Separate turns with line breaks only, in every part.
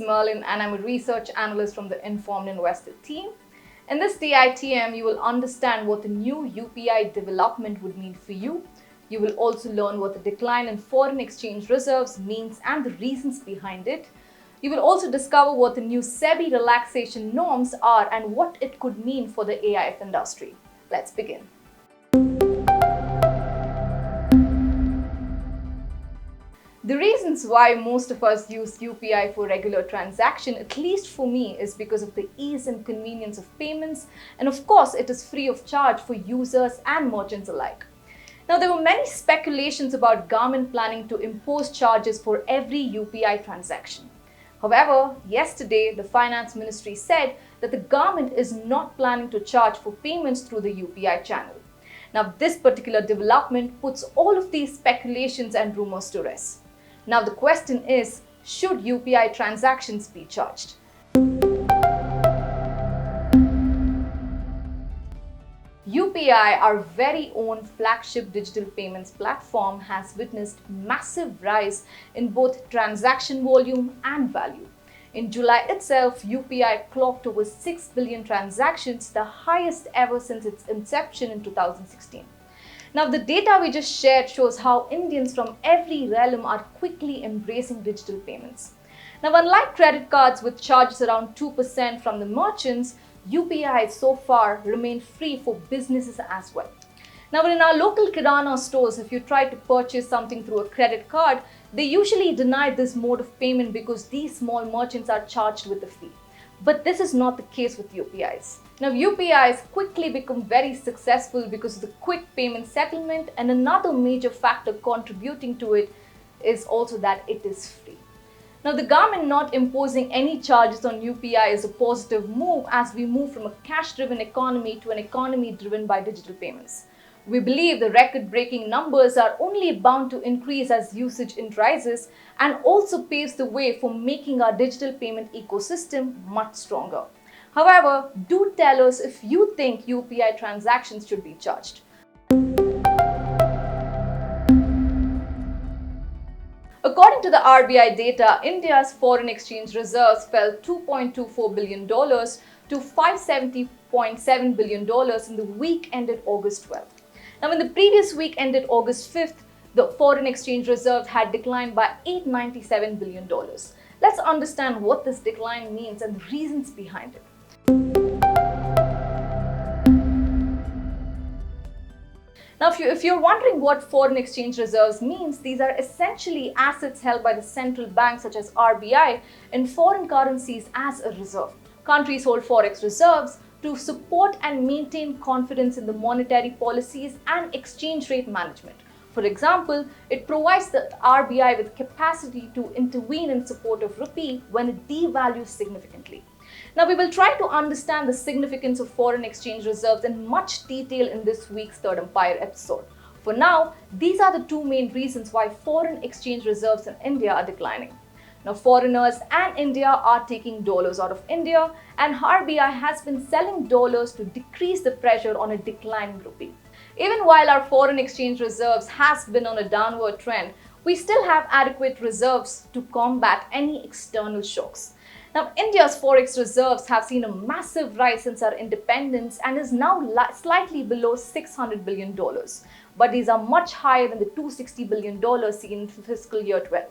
Merlin and I'm a research analyst from the Informed Investor team. In this DITM, you will understand what the new UPI development would mean for you. You will also learn what the decline in foreign exchange reserves means and the reasons behind it. You will also discover what the new SEBI relaxation norms are and what it could mean for the AIF industry. Let's begin. The reasons why most of us use UPI for regular transaction, at least for me, is because of the ease and convenience of payments, and of course it is free of charge for users and merchants alike. Now, there were many speculations about government planning to impose charges for every UPI transaction. However, yesterday the Finance Ministry said that the government is not planning to charge for payments through the UPI channel. Now, this particular development puts all of these speculations and rumors to rest. Now the question is, should UPI transactions be charged? UPI, our very own flagship digital payments platform, has witnessed massive rise in both transaction volume and value. In July itself, UPI clocked over 6 billion transactions, the highest ever since its inception in 2016. Now, the data we just shared shows how Indians from every realm are quickly embracing digital payments. Now, unlike credit cards with charges around 2% from the merchants, UPI so far remain free for businesses as well. Now, in our local Kirana stores, if you try to purchase something through a credit card, they usually deny this mode of payment because these small merchants are charged with a fee. But this is not the case with UPIs. Now, UPIs quickly become very successful because of the quick payment settlement, and another major factor contributing to it is also that it is free. Now, the government not imposing any charges on UPI is a positive move as we move from a cash-driven economy to an economy driven by digital payments. We believe the record-breaking numbers are only bound to increase as usage rises and also paves the way for making our digital payment ecosystem much stronger. However, do tell us if you think UPI transactions should be charged. According to the RBI data, India's foreign exchange reserves fell $2.24 billion to $570.7 billion in the week ended August 12th. Now, in the previous week ended August 5th, the foreign exchange reserve had declined by $897 billion. Let's understand what this decline means and the reasons behind it. Now, if you're wondering what foreign exchange reserves means, these are essentially assets held by the central banks such as RBI in foreign currencies as a reserve. Countries hold forex reserves to support and maintain confidence in the monetary policies and exchange rate management. For example, it provides the RBI with capacity to intervene in support of rupee when it devalues significantly. Now, we will try to understand the significance of foreign exchange reserves in much detail in this week's Third Empire episode. For now, these are the two main reasons why foreign exchange reserves in India are declining. Now, foreigners and India are taking dollars out of India, and RBI has been selling dollars to decrease the pressure on a declining rupee. Even while our foreign exchange reserves has been on a downward trend, we still have adequate reserves to combat any external shocks. Now, India's forex reserves have seen a massive rise since our independence and is now slightly below $600 billion. But these are much higher than the $260 billion seen in fiscal year 12.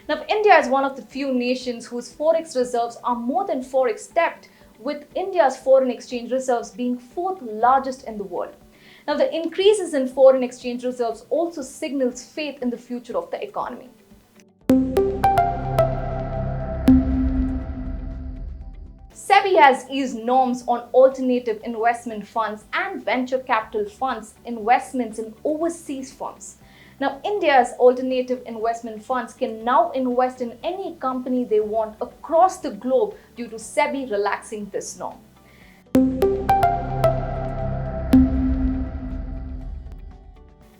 Now, India is one of the few nations whose forex reserves are more than forex depth, with India's foreign exchange reserves being fourth largest in the world. Now, the increases in foreign exchange reserves also signals faith in the future of the economy. SEBI has eased norms on alternative investment funds and venture capital funds investments in overseas firms. Now, India's alternative investment funds can now invest in any company they want across the globe due to SEBI relaxing this norm.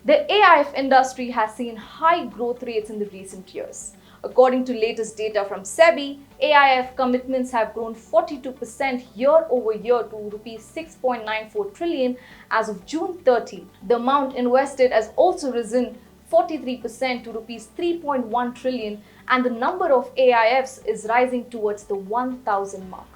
The AIF industry has seen high growth rates in the recent years. According to latest data from SEBI, AIF commitments have grown 42% year over year to Rs 6.94 trillion as of June 30. The amount invested has also risen 43% to Rs 3.1 trillion and the number of AIFs is rising towards the 1,000 mark.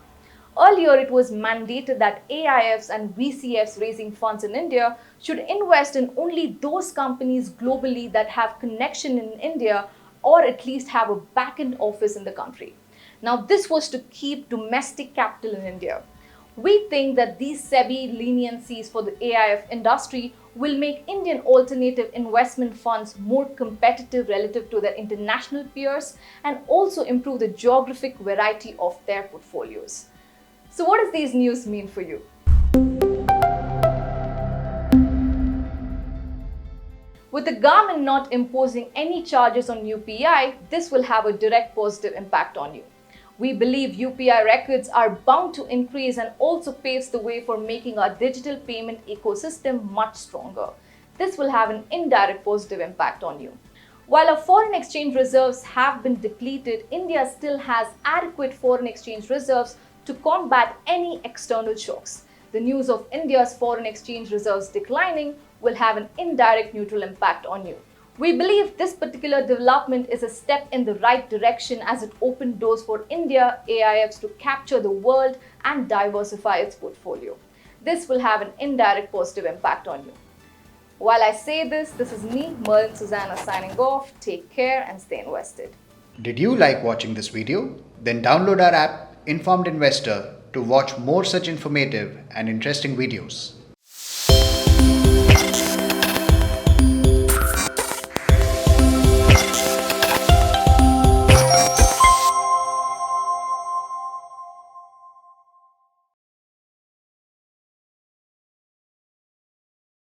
Earlier, it was mandated that AIFs and VCFs raising funds in India should invest in only those companies globally that have connection in India or at least have a back-end office in the country. Now, this was to keep domestic capital in India. We think that these SEBI leniencies for the AIF industry will make Indian alternative investment funds more competitive relative to their international peers and also improve the geographic variety of their portfolios. So what does these news mean for you? With the government not imposing any charges on UPI, this will have a direct positive impact on you. We believe UPI records are bound to increase and also paves the way for making our digital payment ecosystem much stronger. This will have an indirect positive impact on you. While our foreign exchange reserves have been depleted, India still has adequate foreign exchange reserves to combat any external shocks. The news of India's foreign exchange reserves declining will have an indirect neutral impact on you. We believe this particular development is a step in the right direction as it opened doors for India AIFs to capture the world and diversify its portfolio. This will have an indirect positive impact on you. While I say this is me, Merlin Susanna, signing off. Take care and stay invested.
Did you like watching this video? Then download our app Informed Investor to watch more such informative and interesting videos.